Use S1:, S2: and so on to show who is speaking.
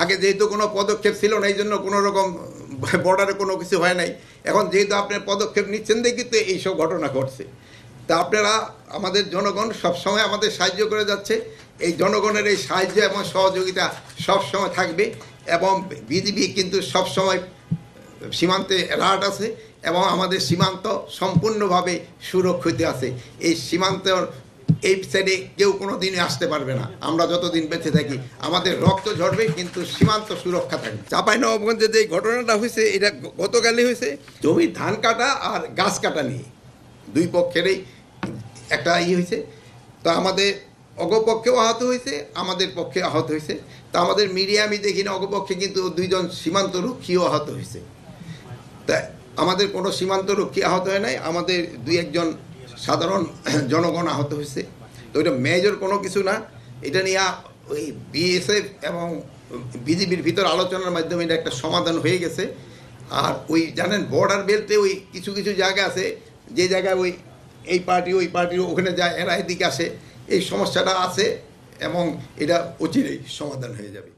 S1: আগে যেহেতু কোনো পদক্ষেপ ছিল না, এই জন্য কোনো রকম বর্ডারে কোনো কিছু হয় নাই। এখন যেহেতু আপনার পদক্ষেপ নিচ্ছেন দেখি তো এইসব ঘটনা ঘটছে। তা আপনারা আমাদের জনগণ সবসময় আমাদের সাহায্য করে যাচ্ছে। এই জনগণের এই সাহায্য এবং সহযোগিতা সবসময় থাকবে এবং বিজিবি কিন্তু সবসময় সীমান্তে রাট আছে এবং আমাদের সীমান্ত সম্পূর্ণভাবে সুরক্ষিত আছে। এই সীমান্ত এই সাইডে কেউ কোনো দিনই আসতে পারবে না। আমরা যতদিন বেঁচে থাকি আমাদের রক্ত ঝরবে কিন্তু সীমান্ত সুরক্ষা থাকবে। চাঁপাইনবাবগঞ্জে যে ঘটনাটা হয়েছে এটা গতকালই হয়েছে, জমির ধান কাটা আর গাছ কাটা নিয়ে দুই পক্ষেরই একটা হয়েছে। তো আমাদের অগপক্ষেও আহত হয়েছে, আমাদের পক্ষে আহত হয়েছে। তা আমাদের মিডিয়া আমি দেখি না, অগপক্ষে কিন্তু দুইজন সীমান্তরক্ষীও আহত হয়েছে। তা আমাদের কোনো সীমান্তরক্ষী আহত হয় নাই, আমাদের দুই একজন সাধারণ জনগণ আহত হয়েছে। তো এটা মেজর কোনো কিছু না। এটা নিয়ে ওই বিএসএফ এবং বিজিবির ভিতর আলোচনার মাধ্যমে এটা একটা সমাধান হয়ে গেছে। আর ওই জানেন বর্ডার বেল্টে ওই কিছু কিছু জায়গা আছে যে জায়গায় ওই এই পার্টি ওই পার্টি ওখানে যায়, এরা এদিকে আসে, এই সমস্যাটা আছে এবং এটা অচিরেই সমাধান হয়ে যাবে।